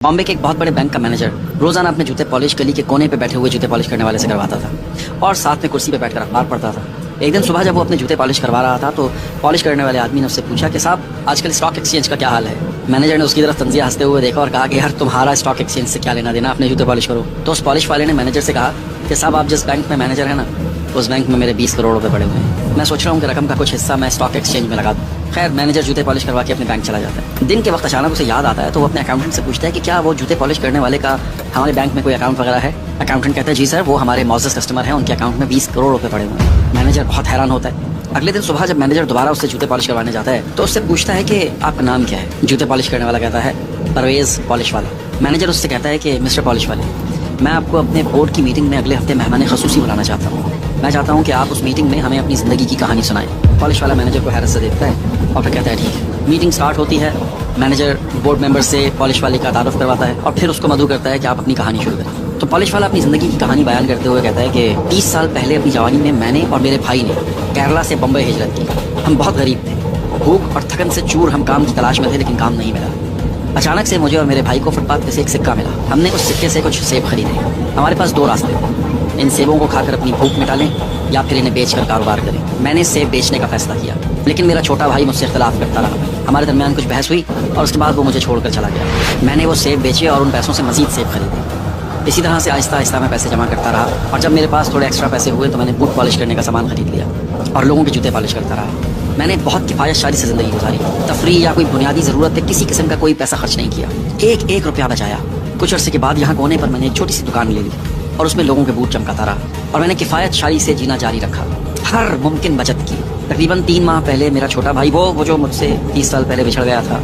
बॉम्बे के एक बहुत बड़े बैंक का मैनेजर रोजाना अपने जूते पॉलिश गली के कोने पे बैठे हुए जूते पॉलिश करने वाले से करवाता था और साथ में कुर्सी पे बैठकर अखबार पढ़ता था। एक दिन सुबह जब वो अपने जूते पॉलिश करवा रहा था तो पॉलिश करने वाले आदमी ने उससे पूछा कि साहब आजकल स्टॉक एक्सचेंज का क्या हाल है। मैनेजर ने उसकी तरफ तंजिया हंसते हुए देखा और कहा कि यार तुम्हारा स्टॉक एक्सचेंज से क्या लेना देना, अपने जूते पॉलिश करो। तो उस पॉलिश वाले ने मैनेजर से कहा कि साहब आप जिस बैंक में मैनेजर है ना, उस बैंक में मेरे 20 करोड़ रुपए पड़े हुए हैं। मैं सोच रहा हूँ कि रकम का कुछ हिस्सा मैं स्टॉक एक्सचेंज में लगा दूँ। खैर मैनेजर जूते पॉलिश करवा के अपने बैंक चला जाता है। दिन के वक्त अचानक उसे याद आता है तो वो अपने अकाउंटेंट से पूछता है कि क्या वो जूते पॉलिश करने वाले का हमारे बैंक में कोई अकाउंट वगैरह है। अकाउंटेंट कहता है जी सर, वो हमारे मौजूद कस्टमर हैं, उनके अकाउंट में 20 करोड़ रुपए पड़े हुए हैं। मैनेजर बहुत हैरान होता है। अगले दिन सुबह जब मैनेजर दोबारा उससे जूते पॉलिश करवाने जाता है तो उससे पूछता है कि आपका नाम क्या है। जूते पॉलिश करने वाला कहता है परवेज पॉलिश वाला। मैनेजर उससे कहता है कि मिस्टर पॉलिश वाले, मैं आपको अपने बोर्ड की मीटिंग में अगले हफ्ते मेहमान खसूसी बुलाना चाहता हूँ। मैं चाहता हूँ कि आप उस मीटिंग में हमें अपनी ज़िंदगी की कहानी सुनाएं। पॉलिश वाला मैनेजर को हैरत से देखता है और फिर कहता है ठीक है। मीटिंग स्टार्ट होती है। मैनेजर बोर्ड मेंबर से पॉलिश वाले का तारुफ करवाता है और फिर उसको मदऊ करता है कि आप अपनी कहानी शुरू करें। तो पॉलिश वाला अपनी ज़िंदगी की कहानी बयान करते हुए कहता है कि 30 साल पहले अपनी जवानी में मैंने और मेरे भाई ने केरला से बम्बई हिजरत की। हम बहुत गरीब थे, भूख और थकन से चूर हम काम की तलाश में थे, लेकिन काम नहीं मिला। अचानक से मुझे और मेरे भाई को फुटपाथ पे से एक सिक्का मिला। हमने उस सिक्के से कुछ सेब खरीदे। हमारे पास 2 रास्ते थे, इन सेबों को खाकर अपनी भूख मिटा लें या फिर इन्हें बेचकर कारोबार करें। मैंने सेब बेचने का फैसला किया, लेकिन मेरा छोटा भाई मुझसे इख्तलाफ करता रहा। हमारे दरमियान कुछ बहस हुई और उसके बाद वो मुझे छोड़कर चला गया। मैंने वो सेब बेचे और उन पैसों से मजीद सेब खरीदे। इसी तरह से आहिस्ता आहिस्ता मैं पैसे जमा करता रहा और जब मेरे पास थोड़े एक्स्ट्रा पैसे हुए तो मैंने बूट पॉलिश करने का सामान खरीद लिया और लोगों के जूते पॉलिश करता रहा। मैंने बहुत किफ़ायतशाली से ज़िंदगी गुजारी। तफरीह या कोई बुनियादी ज़रूरत पे किसी किस्म का कोई पैसा खर्च नहीं किया। एक एक रुपया बचाया। कुछ अरसे के बाद यहाँ कोने पर मैंने एक छोटी सी दुकान ले ली और उसमें लोगों के बूट चमकाता रहा और मैंने किफ़ायतशाली से जीना जारी रखा। हर मुमकिन बचत की। तकरीबन 3 माह पहले मेरा छोटा भाई वो जो मुझसे 30 साल पहले बिछड़ गया था,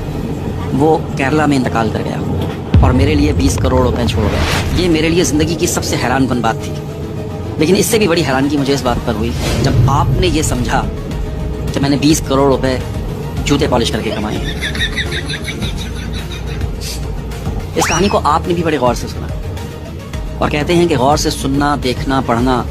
वो केरला में इंतकाल कर गया और मेरे लिए 20 करोड़ रुपए छोड़ गया। ये मेरे लिए ज़िंदगी की सबसे हैरानकुन बात थी। लेकिन इससे भी बड़ी हैरानगी मुझे इस बात पर हुई जब आपने ये समझा कि मैंने 20 करोड़ रुपए जूते पॉलिश करके कमाए। इस कहानी को आपने भी बड़े गौर से सुना और कहते हैं कि गौर से सुनना, देखना, पढ़ना